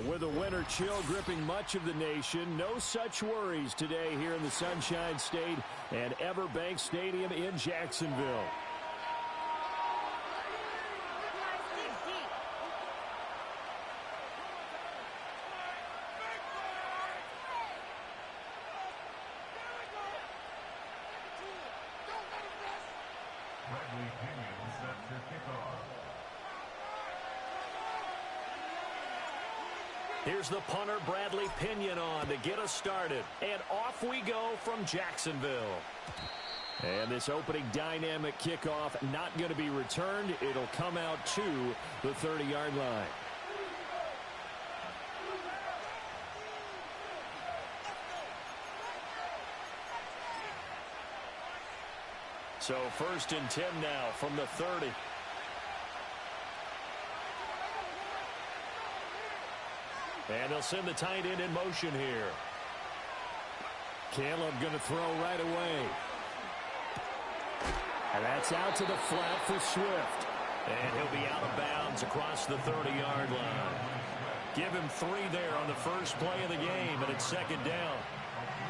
With a winter chill gripping much of the nation, no such worries today here in the Sunshine State and Everbank Stadium in Jacksonville. Here's the punter, Bradley Pinion, on to get us started. And off we go from Jacksonville. And this opening dynamic kickoff not going to be returned. It'll come out to the 30-yard line. So 1st and 10 now from the 30. And they'll send the tight end in motion here. Caleb going to throw right away. And that's out to the flat for Swift. And he'll be out of bounds across the 30-yard line. Give him 3 there on the first play of the game, and it's 2nd down.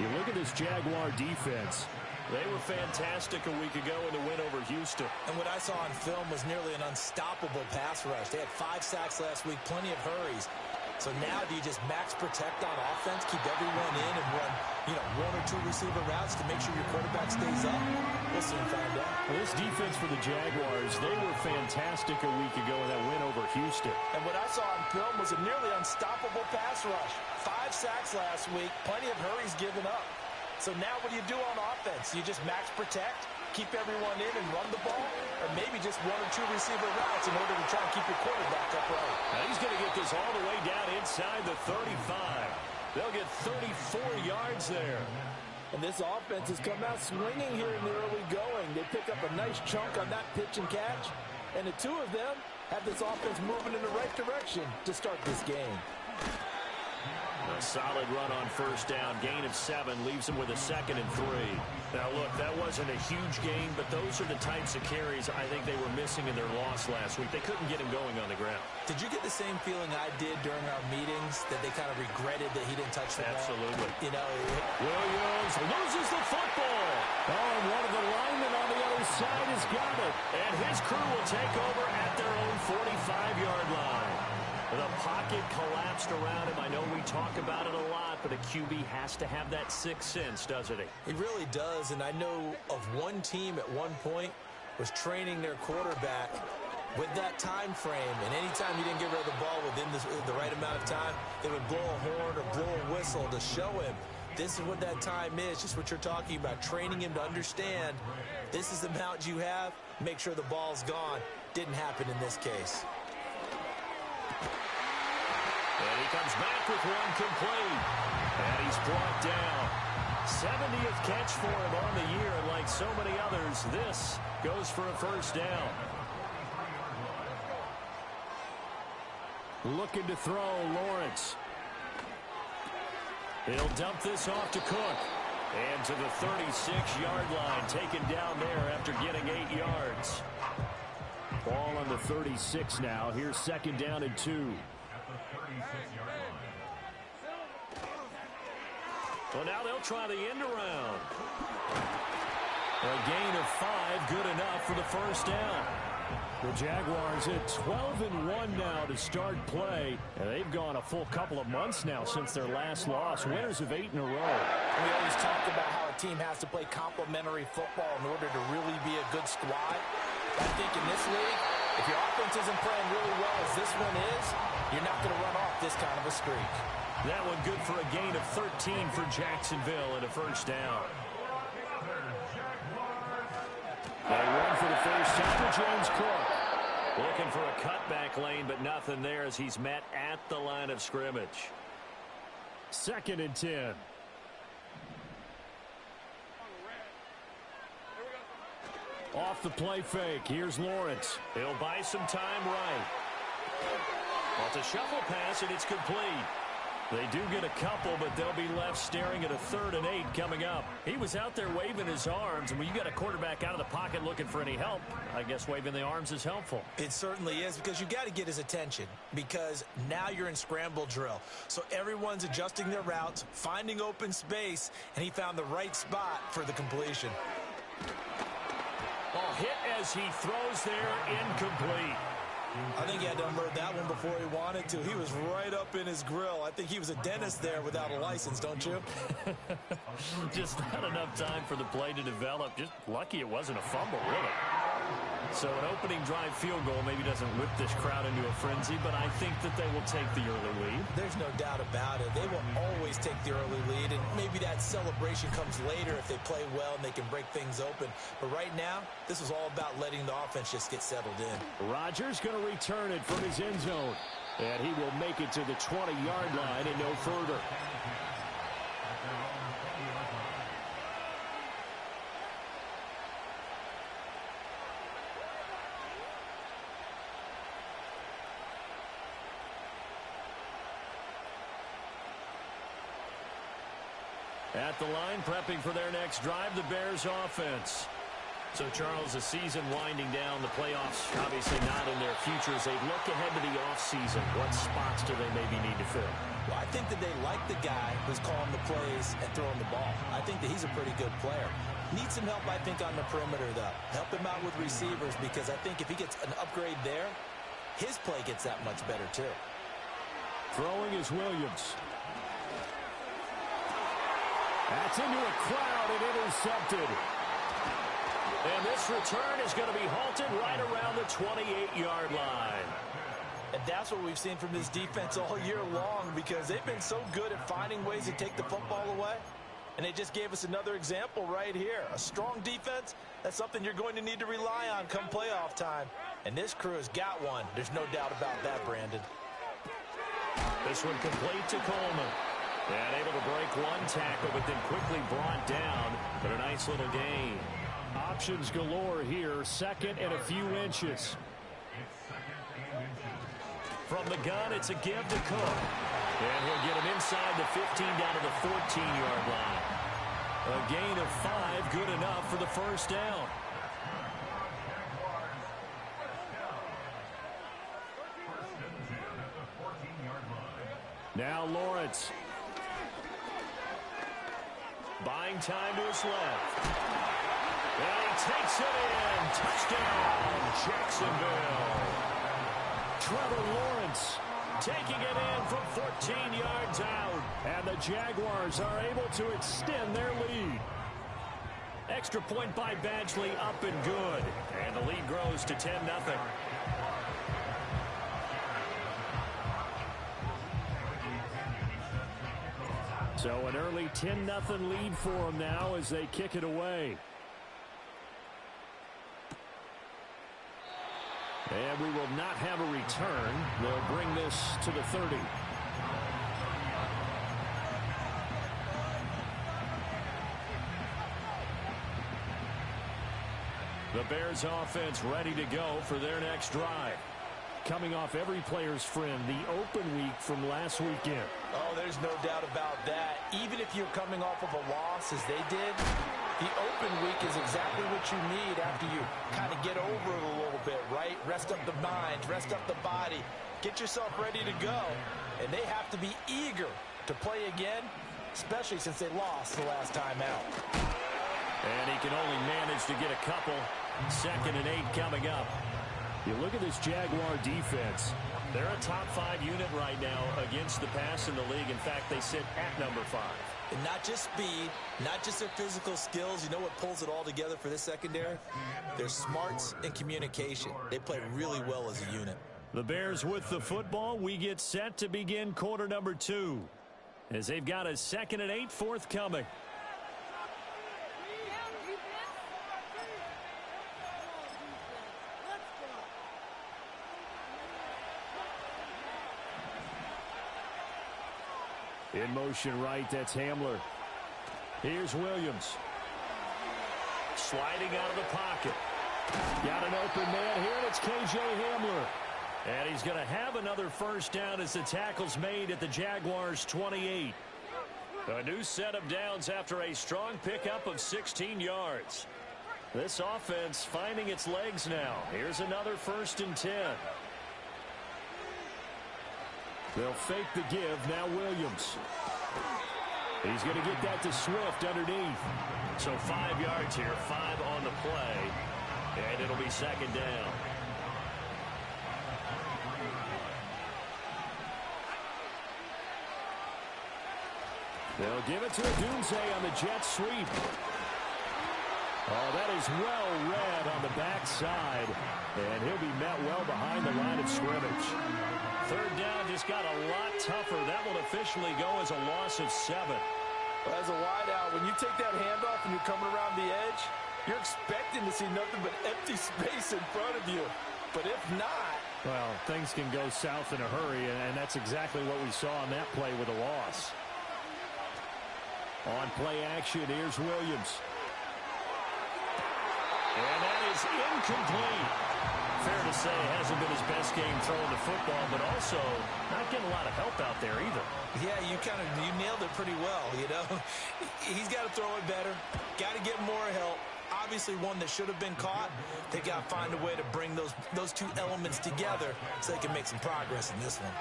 You look at this Jaguar defense. They were fantastic a week ago in the win over Houston. And what I saw on film was nearly an unstoppable pass rush. They had 5 sacks last week, plenty of hurries. So now do you just max protect on offense, keep everyone in and run, 1 or 2 receiver routes to make sure your quarterback stays up? We'll soon find out. Well, this defense for the Jaguars, they were fantastic a week ago in that win over Houston. And what I saw on film was a nearly unstoppable pass rush. 5 sacks last week, plenty of hurries given up. So now what do you do on offense? You just max protect, keep everyone in and run the ball, or maybe just 1 or 2 receiver routes in order to try and keep your quarterback upright. Now he's going to get this all the way down inside the 35. They'll get 34 yards there. And this offense has come out swinging here in the early going. They pick up a nice chunk on that pitch and catch, and the 2 of them have this offense moving in the right direction to start this game. A solid run on 1st down. Gain of 7 leaves him with a 2nd and 3. Now, look, that wasn't a huge gain, but those are the types of carries I think they were missing in their loss last week. They couldn't get him going on the ground. Did you get the same feeling I did during our meetings, that they kind of regretted that he didn't touch the ball? Absolutely. Williams loses the football. Oh, and one of the linemen on the other side has got it. And his crew will take over at their own 45-yard line. The pocket collapsed around him. I know we talk about it a lot, but a QB has to have that 6th sense, doesn't he? He really does, and I know of one team at one point was training their quarterback with that time frame, and anytime he didn't get rid of the ball within the right amount of time, they would blow a horn or blow a whistle to show him this is what that time is, just what you're talking about, training him to understand this is the amount you have, make sure the ball's gone. Didn't happen in this case. And he comes back with one complete. And he's brought down. 70th catch for him on the year. And like so many others, this goes for a 1st down. Looking to throw, Lawrence. He'll dump this off to Cook. And to the 36-yard line, taken down there after getting 8 yards. Ball on the 36 now. Here's 2nd down and 2. Well, now they'll try the end around. A gain of 5, good enough for the 1st down. The Jaguars at 12-1 now to start play. And they've gone a full couple of months now since their last loss. Winners of 8 in a row. We always talk about how a team has to play complementary football in order to really be a good squad. I think in this league, if your offense isn't playing really well as this one is, you're not going to run off this kind of a streak. That one good for a gain of 13 for Jacksonville and a 1st down. They run for the 1st time to James Cook. Looking for a cutback lane, but nothing there as he's met at the line of scrimmage. 2nd and 10. Off the play fake. Here's Lawrence. He'll buy some time right. Well, it's a shuffle pass, and it's complete. They do get a couple, but they'll be left staring at a 3rd and 8 coming up. He was out there waving his arms, and when you got a quarterback out of the pocket looking for any help, I guess waving the arms is helpful. It certainly is, because you got to get his attention, because now you're in scramble drill. So everyone's adjusting their routes, finding open space, and he found the right spot for the completion. Ball hit as he throws there, incomplete. I think he had to unload that one before he wanted to. He was right up in his grill. I think he was a dentist there without a license, don't you? Just not enough time for the play to develop. Just lucky it wasn't a fumble, really. So an opening drive field goal maybe doesn't whip this crowd into a frenzy, but I think that they will take the early lead. There's no doubt about it. They will always take the early lead, and maybe that celebration comes later if they play well and they can break things open. But right now, this is all about letting the offense just get settled in. Rodgers going to return it from his end zone, and he will make it to the 20-yard line and no further. At the line, prepping for their next drive, the Bears offense. So, Charles, the season winding down, the playoffs obviously not in their future. As they look ahead to the offseason, what spots do they maybe need to fill? Well, I think that they like the guy who's calling the plays and throwing the ball. I think that he's a pretty good player. Needs some help, I think, on the perimeter, though. Help him out with receivers, because I think if he gets an upgrade there, his play gets that much better, too. Throwing is Williams. That's into a crowd and intercepted. And this return is going to be halted right around the 28-yard line. And that's what we've seen from this defense all year long, because they've been so good at finding ways to take the football away. And they just gave us another example right here. A strong defense, that's something you're going to need to rely on come playoff time. And this crew has got one. There's no doubt about that, Brandon. This one complete to Coleman. And able to break one tackle, but then quickly brought down. But a nice little gain. Options galore here. 2nd and a few inches. From the gun, it's a give to Cook. And he'll get him inside the 15 down to the 14-yard line. A gain of 5, good enough for the first down. Now Lawrence. Buying time to his left. And he takes it in. Touchdown, Jacksonville. Trevor Lawrence taking it in from 14 yards out. And the Jaguars are able to extend their lead. Extra point by Badgley, up and good. And the lead grows to 10-0. So an early 10-0 lead for them now as they kick it away. And we will not have a return. They'll bring this to the 30. The Bears offense ready to go for their next drive. Coming off every player's friend, the open week from last weekend. Oh, there's no doubt about that. Even if you're coming off of a loss, as they did, the open week is exactly what you need after you kind of get over it a little bit, right? Rest up the mind, rest up the body, get yourself ready to go. And they have to be eager to play again, especially since they lost the last time out. And he can only manage to get a couple. 2nd and 8 coming up. You look at this Jaguar defense. They're a top 5 unit right now against the pass in the league. In fact, they sit at number 5. And not just speed, not just their physical skills. You know what pulls it all together for this secondary? Their smarts and communication. They play really well as a unit. The Bears with the football. We get set to begin quarter number 2. As they've got a 2nd and 8 forthcoming. In motion right, that's Hamler. Here's Williams. Sliding out of the pocket. Got an open man here, and it's K.J. Hamler. And he's going to have another first down as the tackle's made at the Jaguars' 28. A new set of downs after a strong pickup of 16 yards. This offense finding its legs now. Here's another 1st and 10. They'll fake the give. Now Williams. He's going to get that to Swift underneath. So 5 yards here, 5 on the play. And it'll be 2nd down. They'll give it to Odunze on the jet sweep. Oh, that is well read on the backside. And he'll be met well behind the line of scrimmage. 3rd down just got a lot tougher. That will officially go as a loss of 7. Well, as a wideout, when you take that handoff and you're coming around the edge, you're expecting to see nothing but empty space in front of you. But if not... Well, things can go south in a hurry, and that's exactly what we saw on that play with a loss. On play action, here's Williams. And that is incomplete. Fair to say, it hasn't been his best game throwing the football, but also not getting a lot of help out there either. Yeah, you nailed it pretty well, you know. He's got to throw it better. Got to get more help. Obviously one that should have been caught. They got to find a way to bring those two elements together so they can make some progress in this one.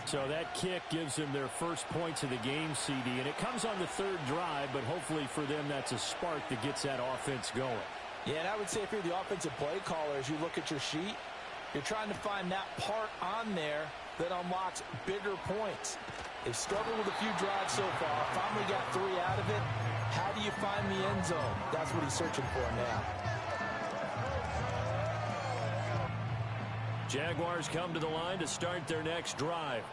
So that kick gives them their first points of the game, CD, and it comes on the 3rd drive, but hopefully for them that's a spark that gets that offense going. Yeah, and I would say if you're the offensive play caller, as you look at your sheet, you're trying to find that part on there that unlocks bigger points. They've struggled with a few drives so far. Finally got 3 out of it. How do you find the end zone? That's what he's searching for now. Jaguars come to the line to start their next drive.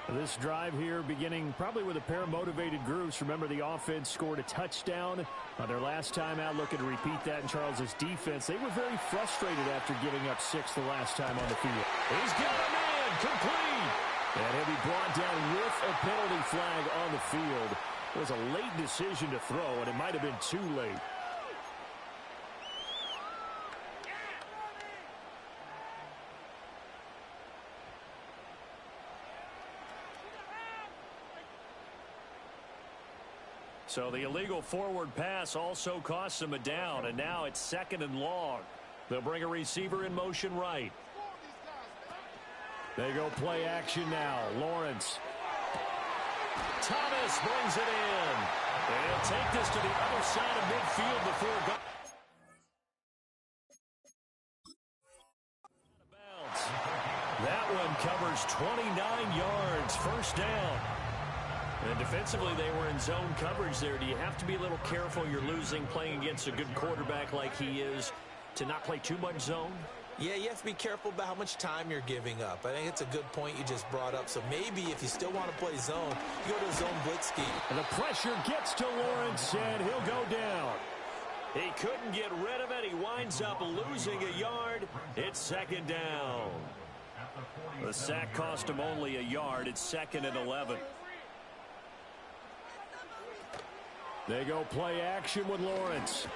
This drive here beginning probably with a pair of motivated groups. Remember, the offense scored a touchdown on their last time out. Looking to repeat that in Charles's defense. They were very frustrated after giving up 6 the last time on the field. He's got a man, complete. And he'll be brought down with a penalty flag on the field. It was a late decision to throw, and it might have been too late. So the illegal forward pass also costs them a down, and now it's 2nd and long. They'll bring a receiver in motion right. They go play action now. Lawrence. Thomas brings it in. They'll take this to the other side of midfield before going. That one covers 29 yards. 1st down. And defensively, they were in zone coverage there. Do you have to be a little careful? You're losing playing against a good quarterback like he is to not play too much zone? Yeah, you have to be careful about how much time you're giving up. I think it's a good point you just brought up. So maybe if you still want to play zone, you go to a zone blitz scheme. And the pressure gets to Lawrence, and he'll go down. He couldn't get rid of it. He winds up losing a yard. It's 2nd down. The sack cost him only a yard. It's 2nd and 11. They go play action with Lawrence.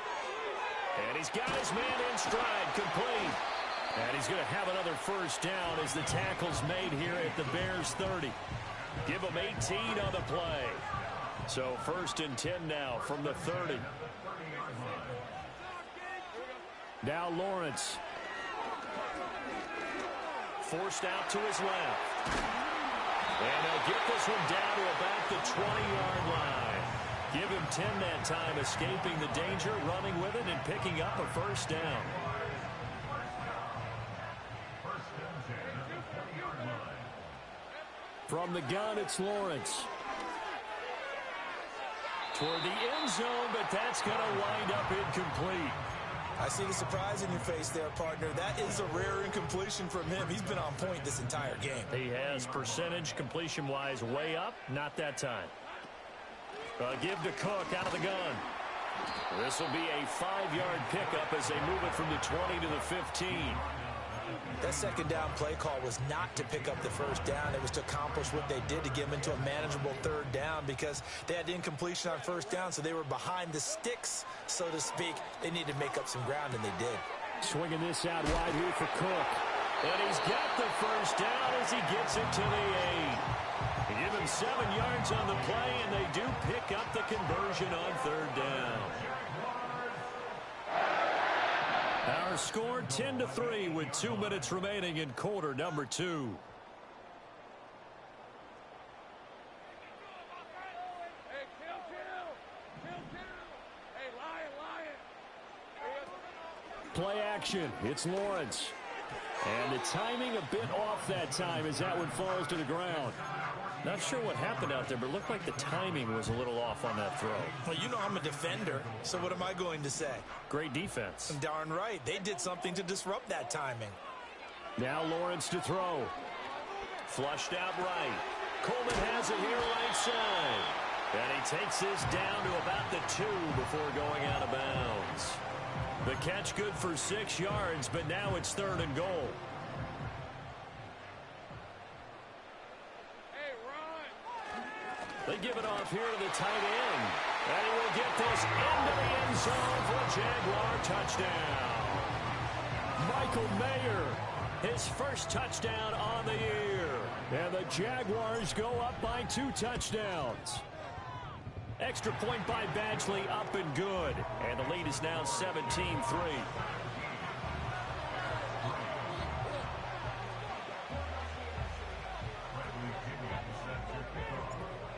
And he's got his man in stride, complete. And he's going to have another first down as the tackle's made here at the Bears 30. Give him 18 on the play. So 1st and 10 now from the 30. Now Lawrence. Forced out to his left. And he'll get this one down to about the 20-yard line. Give him 10 that time, escaping the danger, running with it, and picking up a first down. From the gun, it's Lawrence. Toward the end zone, but that's going to wind up incomplete. I see the surprise in your face there, partner. That is a rare incompletion from him. He's been on point this entire game. He has percentage completion-wise way up, not that time. Give to Cook out of the gun. This will be a 5-yard pickup as they move it from the 20 to the 15. That 2nd down play call was not to pick up the first down. It was to accomplish what they did to get them into a manageable 3rd down because they had incompletion on 1st down, so they were behind the sticks, so to speak. They needed to make up some ground, and they did. Swinging this out wide here for Cook. And he's got the first down as he gets it to the 8. They give him 7 yards on the play, and they do pick up the conversion on 3rd down. Our score 10-3 with 2 minutes remaining in quarter number 2. Play action. It's Lawrence. And the timing a bit off that time as that one falls to the ground. Not sure what happened out there, but it looked like the timing was a little off on that throw. Well, you know I'm a defender, so what am I going to say? Great defense. Darn right. They did something to disrupt that timing. Now Lawrence to throw. Flushed out right. Coleman has it here right side. And he takes this down to about the 2 before going out of bounds. The catch good for 6 yards, but now it's 3rd and goal. They give it off here to the tight end. And he will get this into the end zone for a Jaguar touchdown. Michael Mayer, his first touchdown on the year. And the Jaguars go up by 2 touchdowns. Extra point by Badgley, up and good. And the lead is now 17-3.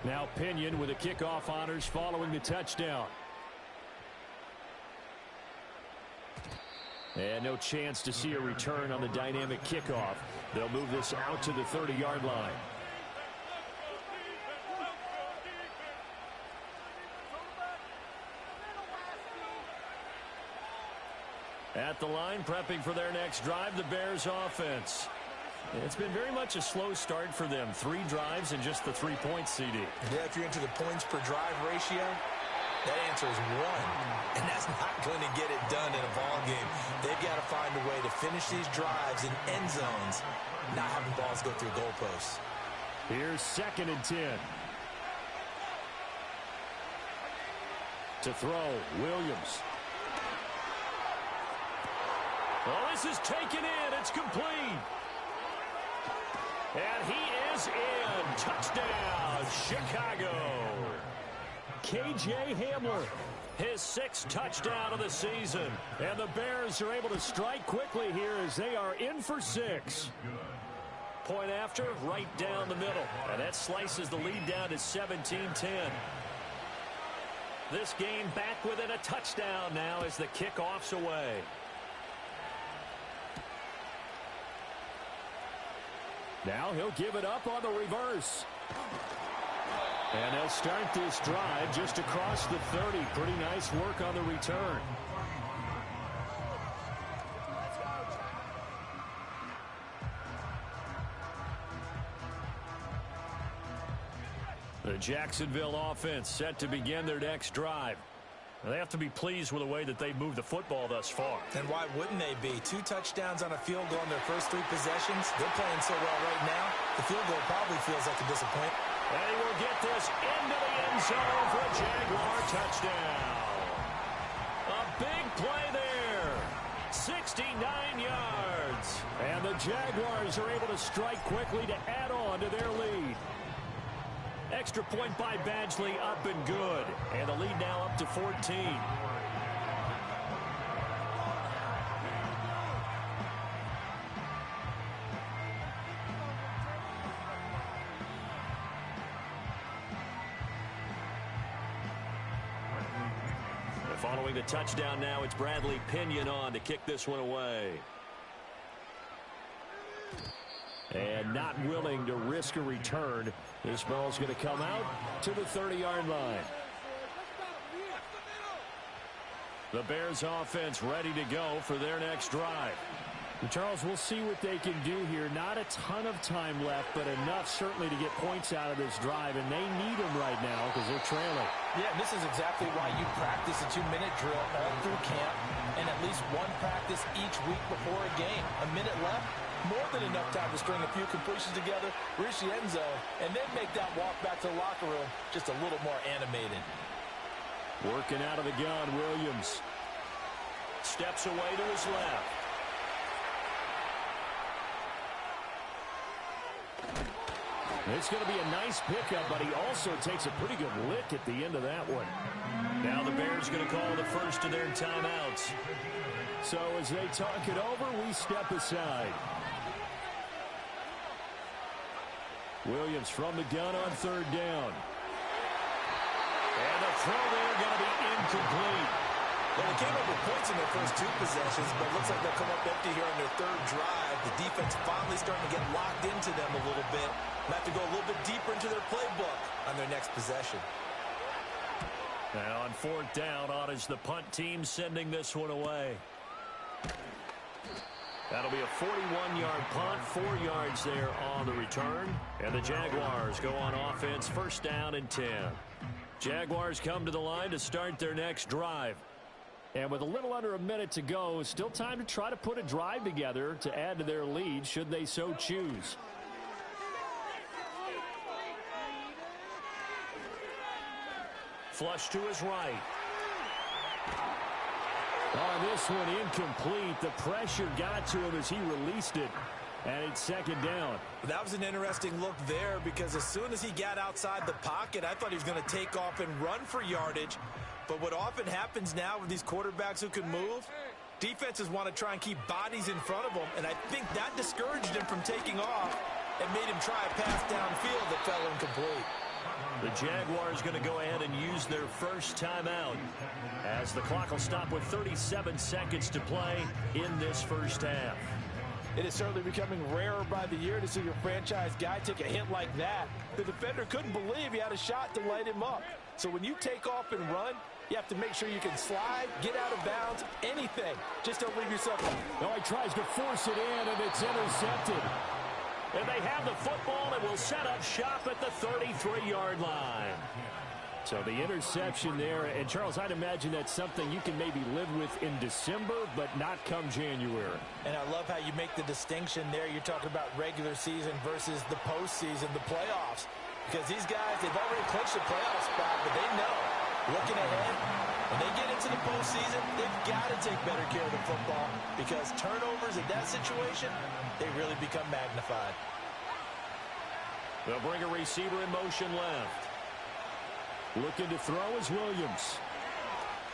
Now Pinion with the kickoff honors following the touchdown. And no chance to see a return on the dynamic kickoff. They'll move this out to the 30-yard line. At the line, prepping for their next drive, the Bears offense. It's been very much a slow start for them. 3 drives and just the 3 points, CD. Yeah, if you're into the points per drive ratio, that answer is 1. And that's not going to get it done in a ball game. They've got to find a way to finish these drives in end zones, not having balls go through goalposts. Here's 2nd and 10. To throw, Williams. Well, this is taken in. It's complete. And he is in. Touchdown, Chicago. K.J. Hamler, his 6th touchdown of the season. And the Bears are able to strike quickly here as they are in for 6. Point after, right down the middle. And that slices the lead down to 17-10. This game back within a touchdown now as the kickoff's away. Now he'll give it up on the reverse. And they'll start this drive just across the 30. Pretty nice work on the return. The Jacksonville offense set to begin their next drive. They have to be pleased with the way that they've moved the football thus far. And why wouldn't they be? 2 touchdowns on a field goal in their first 3 possessions. They're playing so well right now, the field goal probably feels like a disappointment. And he will get this into the end zone for a Jaguar touchdown. A big play there. 69 yards. And the Jaguars are able to strike quickly to add on to their lead. Extra point by Badgley, up and good. And the lead now up to 14. Following the touchdown now, it's Bradley Pinion on to kick this one away. And not willing to risk a return. This ball's going to come out to the 30-yard line. The Bears offense ready to go for their next drive. Charles, we'll see what they can do here. Not a ton of time left, but enough certainly to get points out of this drive, and they need them right now because they're trailing. Yeah, this is exactly why you practice a 2-minute drill all through camp and at least 1 practice each week before a game. A minute left, more than enough time to string a few completions together, reach the end zone, and then make that walk back to the locker room just a little more animated. Working out of the gun, Williams. Steps away to his left. It's going to be a nice pickup, but he also takes a pretty good lick at the end of that one. Now the Bears going to call the first of their timeouts. So as they talk it over, we step aside. Williams from the gun on third down. And the throw there going to be incomplete. Well, they came up with points in their first two possessions, but it looks like they'll come up empty here on their third drive. The defense finally starting to get locked into them a little bit. They'll have to go a little bit deeper into their playbook on their next possession. Now on fourth down, on is the punt team sending this one away. That'll be a 41-yard punt, 4 yards there on the return. And the Jaguars go on offense, first down and 10. Jaguars come to the line to start their next drive. And with a little under a minute to go, still time to try to put a drive together to add to their lead should they so choose. Flush to his right. On this one, incomplete. The pressure got to him as he released it. And it's second down. That was an interesting look there because as soon as he got outside the pocket, I thought he was going to take off and run for yardage. But what often happens now with these quarterbacks who can move, defenses want to try and keep bodies in front of them. And I think that discouraged him from taking off and made him try a pass downfield that fell incomplete. The Jaguars going to go ahead and use their first timeout as the clock will stop with 37 seconds to play in this first half. It is certainly becoming rarer by the year to see your franchise guy take a hit like that. The defender couldn't believe he had a shot to light him up. So when you take off and run, you have to make sure you can slide, get out of bounds, anything. Just don't leave yourself. No, he tries to force it in, and it's intercepted. And they have the football and will set up shop at the 33-yard line. So the interception there, and Charles, I'd imagine that's something you can maybe live with in December, but not come January. And I love how you make the distinction there. You're talking about regular season versus the postseason, the playoffs. Because these guys, they've already clinched a playoff spot, but they know, looking ahead, when they get into the postseason, they've got to take better care of the football because turnovers in that situation, they really become magnified. They'll bring a receiver in motion left. Looking to throw is Williams.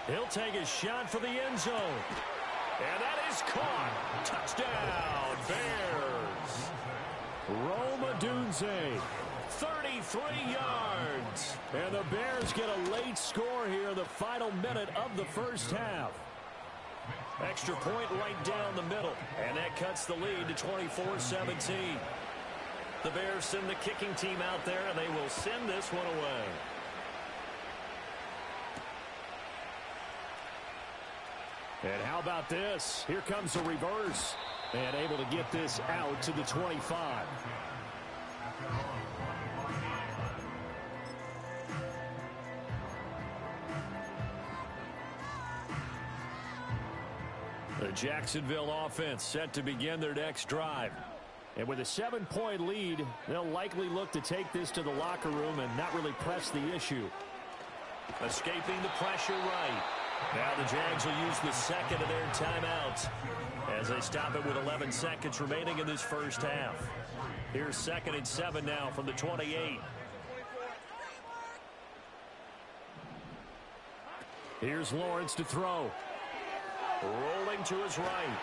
He'll take a shot for the end zone. And that is caught. Touchdown, Bears. Rome Odunze, 33 yards. And the Bears get a late score here in the final minute of the first half. Extra point right down the middle. And that cuts the lead to 24-17. The Bears send the kicking team out there, and they will send this one away. And how about this? Here comes the reverse. And able to get this out to the 25. The Jacksonville offense set to begin their next drive. And with a 7-point lead, they'll likely look to take this to the locker room and not really press the issue. Escaping the pressure right. Now the Jags will use the second of their timeouts as they stop it with 11 seconds remaining in this first half. Here's 2nd and 7 now from the 28. Here's Lawrence to throw. Rolling to his right.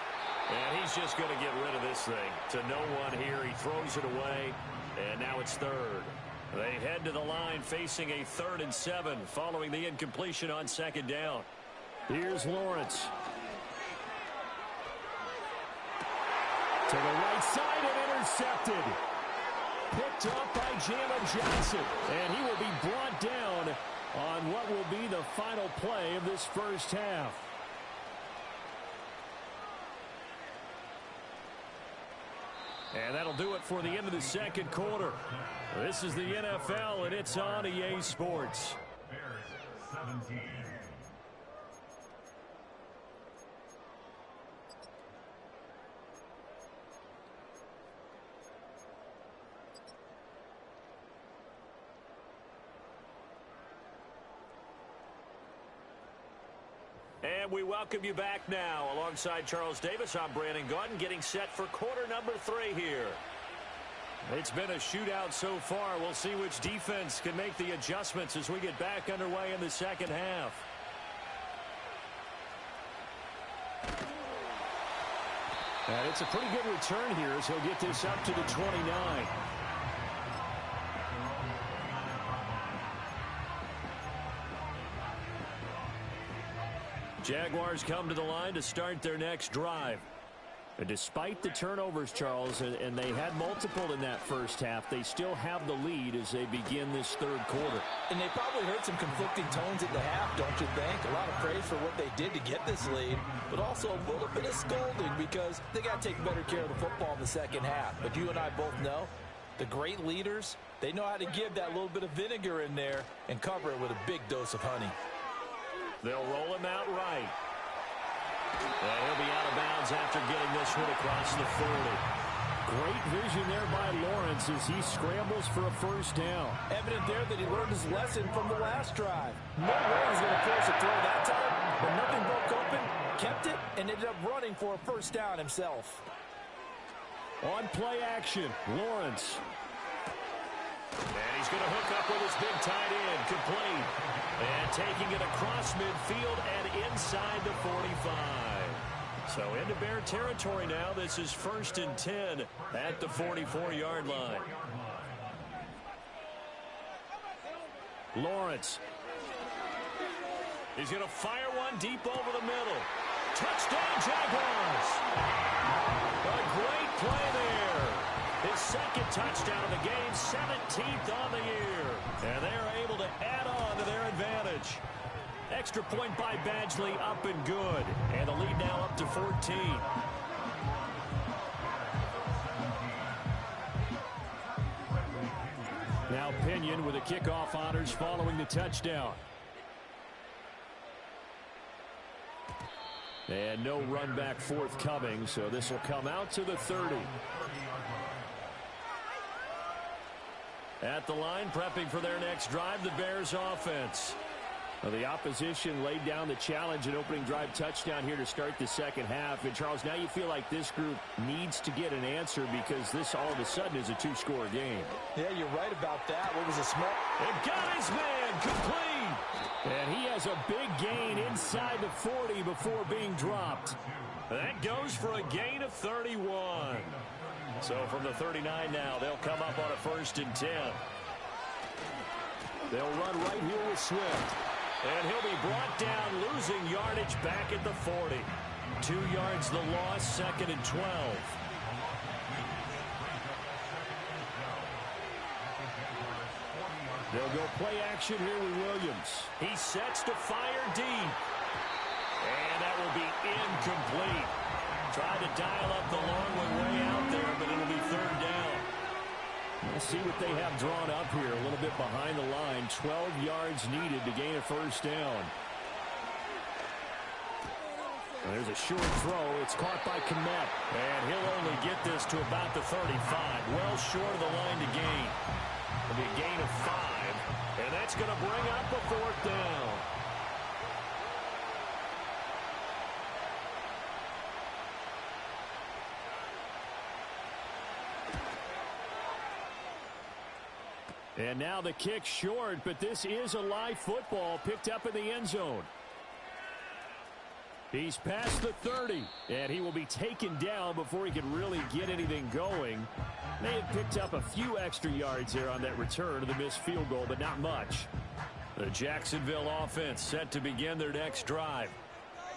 And he's just going to get rid of this thing to no one here. He throws it away, and now it's third. They head to the line facing a 3rd and 7 following the incompletion on 2nd down. Here's Lawrence. To the right side and intercepted. Picked up by Jalen Johnson. And he will be brought down on what will be the final play of this first half. And that'll do it for the end of the second quarter. This is the NFL, and it's on EA Sports. And we welcome you back now. Alongside Charles Davis, I'm Brandon Gaudin, getting set for quarter number 3 here. It's been a shootout so far. We'll see which defense can make the adjustments as we get back underway in the second half. And it's a pretty good return here as he'll get this up to the 29. Jaguars come to the line to start their next drive. And despite the turnovers, Charles, and they had multiple in that first half, they still have the lead as they begin this third quarter. And they probably heard some conflicting tones at the half, don't you think? A lot of praise for what they did to get this lead, but also a little bit of scolding because they got to take better care of the football in the second half. But you and I both know the great leaders, they know how to give that little bit of vinegar in there and cover it with a big dose of honey. They'll roll him out right. And he'll be out of bounds after getting this one across the 40. Great vision there by Lawrence as he scrambles for a first down. Evident there that he learned his lesson from the last drive. No way he's going to force a throw that time, but nothing broke open, kept it, and ended up running for a first down himself. On play action, Lawrence. And he's going to hook up with his big tight end, complete. And taking it across midfield and inside the 45. So into Bear territory now. This is 1st and 10 at the 44-yard line. Lawrence. He's going to fire one deep over the middle. Touchdown, Jaguars. A great play there. His second touchdown of the game, 17th on the year. And they're able to add on to their advantage. Extra point by Badgley, up and good. And the lead now up to 14. Now Pinion with the kickoff honors following the touchdown. And no run back forthcoming, so this will come out to the 30. At the line, prepping for their next drive, the Bears offense. Well, the opposition laid down the challenge and opening drive touchdown here to start the second half. And, Charles, now you feel like this group needs to get an answer because this all of a sudden is a two-score game. Yeah, you're right about that. What was a small... And got his man complete. And he has a big gain inside the 40 before being dropped. That goes for a gain of 31. So from the 39 now, they'll come up on a 1st and 10. They'll run right here with Swift. And he'll be brought down, losing yardage back at the 40. 2 yards the loss, 2nd and 12. They'll go play action here with Williams. He sets to fire deep. And that will be incomplete. Tried to dial up the long one way out there, but it'll be 3rd down. We'll see what they have drawn up here. A little bit behind the line. 12 yards needed to gain a 1st down. And there's a short throw. It's caught by Kmet. And he'll only get this to about the 35. Well short of the line to gain. It'll be a gain of 5. And that's going to bring up a 4th down. And now the kick short, but this is a live football picked up in the end zone. He's past the 30, and he will be taken down before he can really get anything going. They have picked up a few extra yards there on that return of the missed field goal, but not much. The Jacksonville offense set to begin their next drive.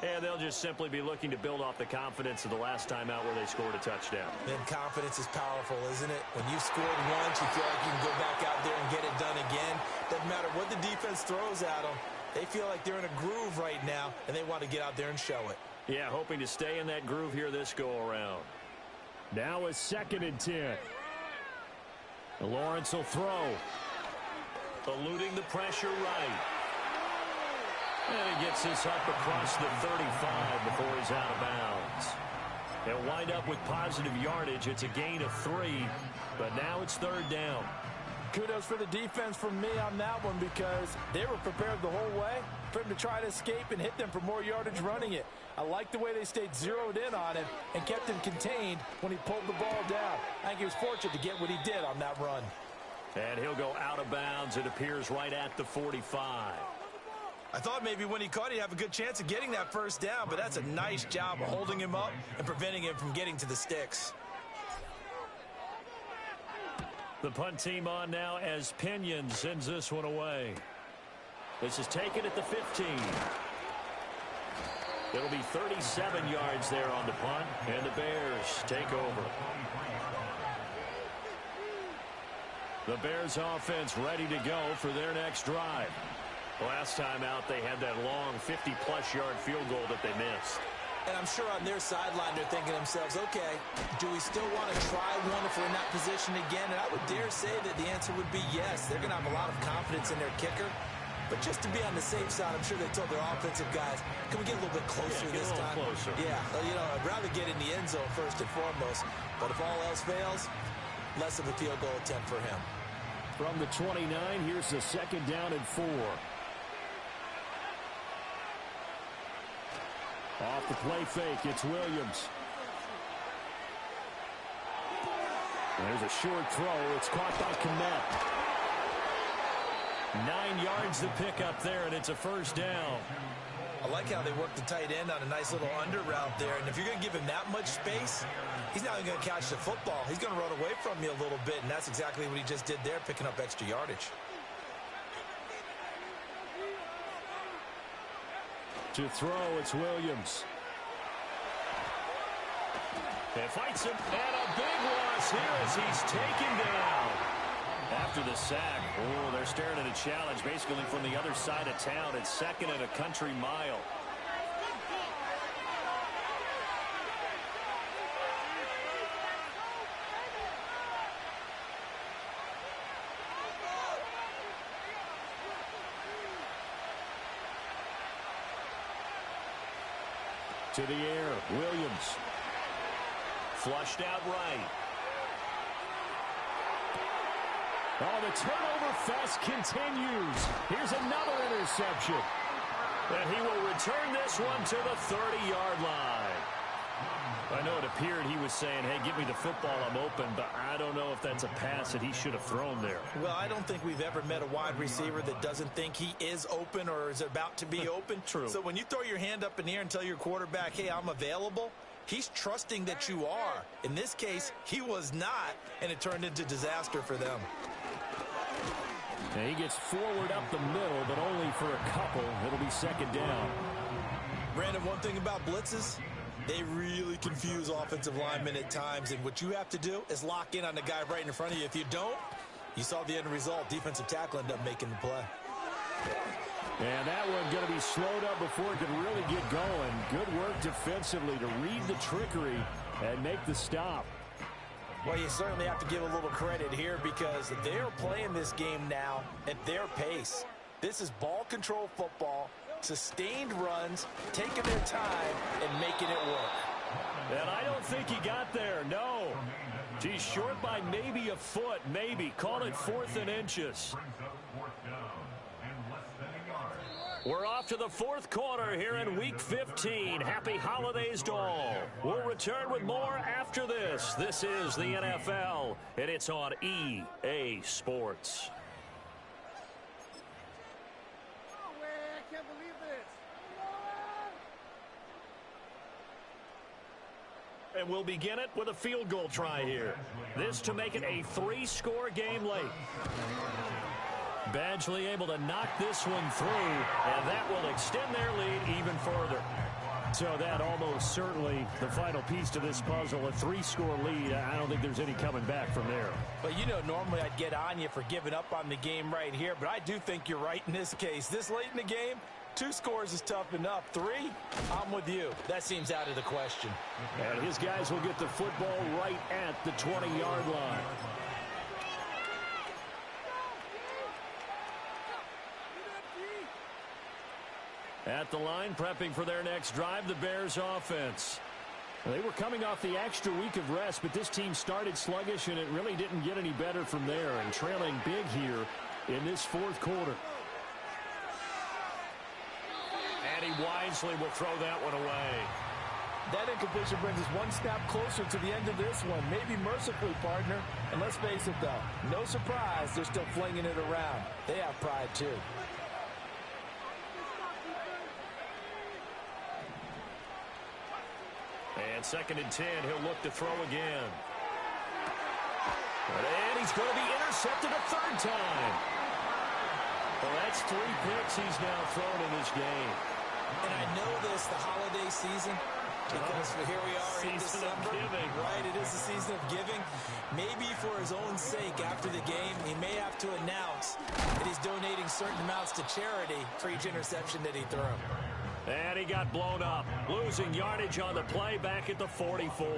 And they'll just simply be looking to build off the confidence of the last time out where they scored a touchdown. And confidence is powerful, isn't it? When you've scored once, you feel like you can go back out there and get it done again. Doesn't matter what the defense throws at them. They feel like they're in a groove right now, and they want to get out there and show it. Yeah, hoping to stay in that groove here this go-around. Now a 2nd and 10. Lawrence will throw. Eluding the pressure right. And he gets this up across the 35 before he's out of bounds. They'll wind up with positive yardage. It's a gain of 3, but now it's 3rd down. Kudos for the defense from me on that one because they were prepared the whole way for him to try to escape and hit them for more yardage running it. I like the way they stayed zeroed in on him and kept him contained when he pulled the ball down. I think he was fortunate to get what he did on that run. And he'll go out of bounds. It appears right at the 45. I thought maybe when he caught, he'd have a good chance of getting that first down, but that's a nice job of holding him up and preventing him from getting to the sticks. The punt team on now as Pinion sends this one away. This is taken at the 15. It'll be 37 yards there on the punt, and the Bears take over. The Bears offense ready to go for their next drive. Last time out, they had that long 50-plus yard field goal that they missed. And I'm sure on their sideline they're thinking to themselves, okay, do we still want to try one if we're in that position again? And I would dare say that the answer would be yes. They're going to have a lot of confidence in their kicker. But just to be on the safe side, I'm sure they told their offensive guys, can we get a little bit closer this time? Closer. Yeah, you know, I'd rather get in the end zone first and foremost. But if all else fails, less of a field goal attempt for him. From the 29, here's the second down and 4. Off the play fake, it's Williams. There's a short throw. It's caught by Kmet. 9 yards to pick up there, and it's a first down. I like how they work the tight end on a nice little under route there. And if you're going to give him that much space, he's not even going to catch the football. He's going to run away from you a little bit, and that's exactly what he just did there, picking up extra yardage. To throw, it's Williams. And fights him, and a big loss here as he's taken down. After the sack, oh, they're staring at a challenge basically from the other side of town. It's second and a country mile. To the air, Williams. Flushed out right. Oh, the turnover fest continues. Here's another interception. And he will return this one to the 30-yard line. I know it appeared he was saying, hey, give me the football, I'm open, but I don't know if that's a pass that he should have thrown there. Well, I don't think we've ever met a wide receiver that doesn't think he is open or is about to be open. True. So when you throw your hand up in the air and tell your quarterback, hey, I'm available, he's trusting that you are. In this case, he was not, and it turned into disaster for them. And he gets forward up the middle, but only for a couple. It'll be second down. Brandon, one thing about blitzes, they really confuse offensive linemen at times, and what you have to do is lock in on the guy right in front of you. If you don't, you saw the end result. Defensive tackle ended up making the play. And that one going to be slowed up before it could really get going. Good work defensively to read the trickery and make the stop. Well, you certainly have to give a little credit here because they're playing this game now at their pace. This is ball control football, sustained runs, taking their time, and making it work. And I don't think he got there, no. He's short by maybe a foot, maybe. Call it 4th and inches. We're off to the fourth quarter here in Week 15. Happy holidays to all. We'll return with more after this. This is the NFL, and it's on EA Sports. And we'll begin it with a field goal try here. This to make it a 3-score game late. Badgley able to knock this one through, and that will extend their lead even further. So that almost certainly the final piece to this puzzle, a 3-score lead. I don't think there's any coming back from there. But, you know, normally I'd get on you for giving up on the game right here, but I do think you're right in this case. This late in the game, 2 scores is tough enough. 3, I'm with you. That seems out of the question. And his guys will get the football right at the 20-yard line. At the line, prepping for their next drive, the Bears offense. They were coming off the extra week of rest, but this team started sluggish, and it really didn't get any better from there, and trailing big here in this fourth quarter. And he wisely will throw that one away. That incompletion brings us one step closer to the end of this one. Maybe mercifully, partner. And let's face it, though, no surprise, they're still flinging it around. They have pride, too. And 2nd and 10, he'll look to throw again. And he's going to be intercepted a third time. Well, that's 3 picks he's now thrown in this game. And I know this, the holiday season, because here we are in December, right? It is the season of giving. Maybe for his own sake, after the game, he may have to announce that he's donating certain amounts to charity for each interception that he threw. And he got blown up, losing yardage on the play back at the 44.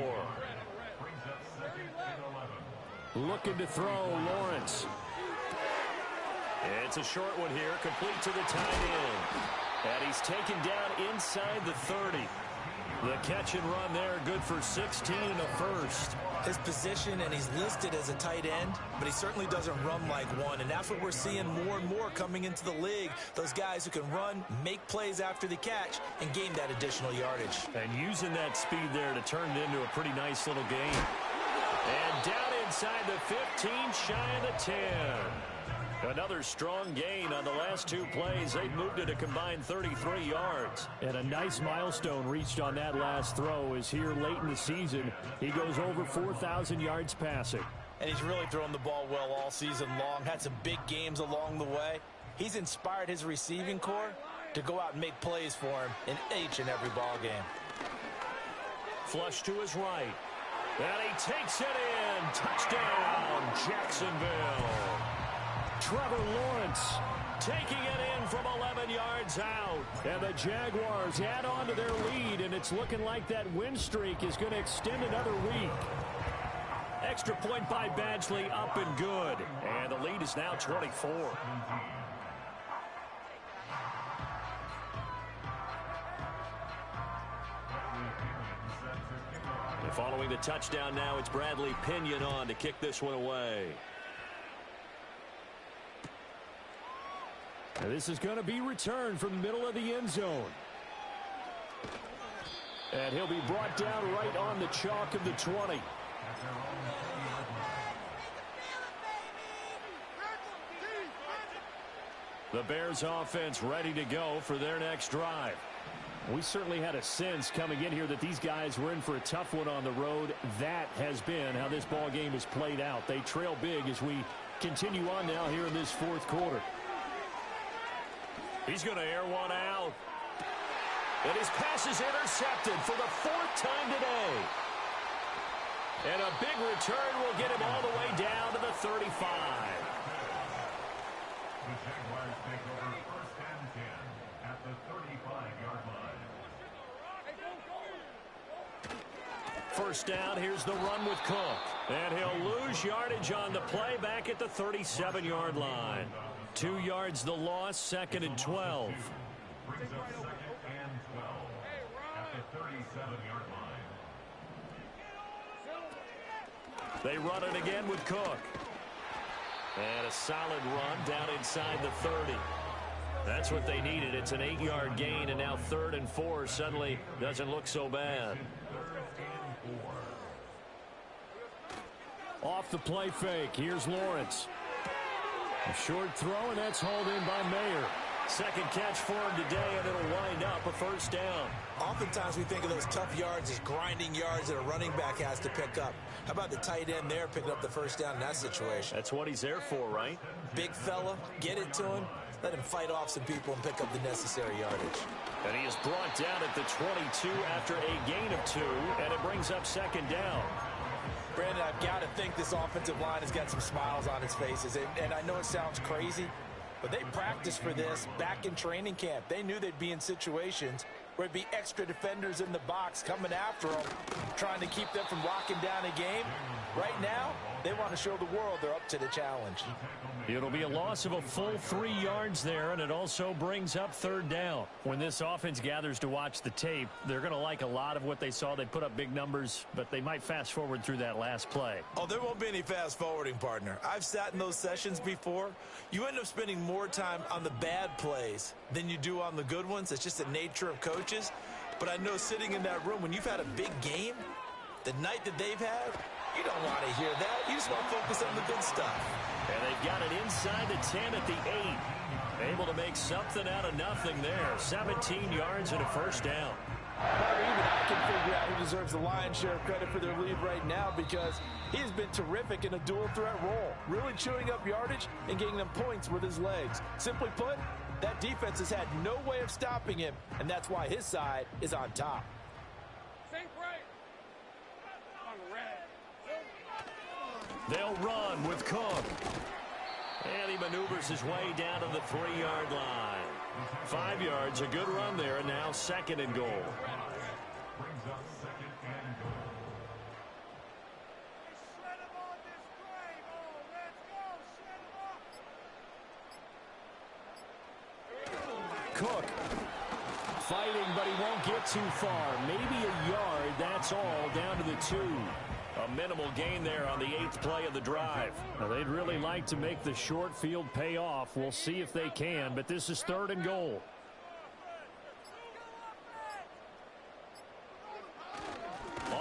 Looking to throw, Lawrence. It's a short one here, complete to the tight end. And he's taken down inside the 30. The catch and run there, good for 16 and a first. His position, and he's listed as a tight end, but he certainly doesn't run like one, and that's what we're seeing more and more coming into the league. Those guys who can run, make plays after the catch, and gain that additional yardage. And using that speed there to turn it into a pretty nice little game. And down inside the 15, shy of the 10. Another strong gain on the last 2 plays. They've moved it a combined 33 yards. And a nice milestone reached on that last throw is here late in the season. He goes over 4,000 yards passing. And he's really thrown the ball well all season long. Had some big games along the way. He's inspired his receiving corps to go out and make plays for him in each and every ball game. Flush to his right. And he takes it in. Touchdown, Jacksonville. Trevor Lawrence taking it in from 11 yards out. And the Jaguars add on to their lead, and it's looking like that win streak is going to extend another week. Extra point by Badgley, up and good. And the lead is now 24. And following the touchdown now, it's Bradley Pinion on to kick this one away. And this is going to be returned from the middle of the end zone. And he'll be brought down right on the chalk of the 20. The Bears offense ready to go for their next drive. We certainly had a sense coming in here that these guys were in for a tough one on the road. That has been how this ball game has played out. They trail big as we continue on now here in this fourth quarter. He's going to air one out. And his pass is intercepted for the 4th time today. And a big return will get him all the way down to the 35. The Jaguars take over 1st and 10 at the 35-yard line. First down, here's the run with Cook. And he'll lose yardage on the play back at the 37-yard line. 2 yards the loss, 2nd and 12. Brings up 2nd and 12 at the 37-yard line. They run it again with Cook. And a solid run down inside the 30. That's what they needed. It's an 8-yard gain, and now 3rd and 4 suddenly doesn't look so bad. Off the play fake, here's Lawrence. A short throw, and that's hauled in by Mayer. Second catch for him today, and it'll wind up a first down. Oftentimes we think of those tough yards as grinding yards that a running back has to pick up. How about the tight end there picking up the first down in that situation? That's what he's there for, right? Big fella, get it to him, let him fight off some people and pick up the necessary yardage. And he is brought down at the 22 after a gain of 2, and it brings up 2nd down. Brandon, I've got to think this offensive line has got some smiles on its faces. And I know it sounds crazy, but they practiced for this back in training camp. They knew they'd be in situations where it'd be extra defenders in the box coming after them, trying to keep them from locking down a game. Right now, they want to show the world they're up to the challenge. It'll be a loss of a full 3 yards there, and it also brings up third down. When this offense gathers to watch the tape, they're going to like a lot of what they saw. They put up big numbers, but they might fast forward through that last play. Oh, there won't be any fast forwarding, partner. I've sat in those sessions before. You end up spending more time on the bad plays than you do on the good ones. It's just the nature of coaches. But I know sitting in that room, when you've had a big game, the night that they've had, you don't want to hear that. You just want to focus on the good stuff. And they've got it inside the 10 at the 8. Able to make something out of nothing there. 17 yards and a first down. Even I can figure out who deserves the lion's share of credit for their lead right now, because he has been terrific in a dual threat role, really chewing up yardage and getting them points with his legs. Simply put, that defense has had no way of stopping him, and that's why his side is on top. They'll run with Cook. And he maneuvers his way down to the 3-yard line. 5 yards, a good run there, and now second and goal. Brings up second and goal. Cook fighting, but he won't get too far. Maybe a yard, that's all, down to the 2. A minimal gain there on the 8th play of the drive. Now, they'd really like to make the short field pay off. We'll see if they can, but this is third and goal.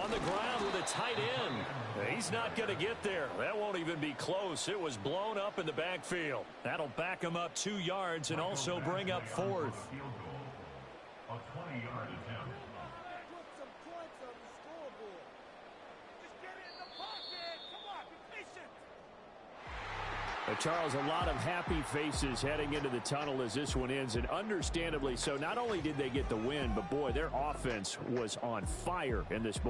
On the ground with a tight end. He's not going to get there. That won't even be close. It was blown up in the backfield. That'll back him up 2 yards and also bring up 4th. A 20-yard attempt. Charles, a lot of happy faces heading into the tunnel as this one ends, and understandably so. Not only did they get the win, but boy, their offense was on fire in this ball.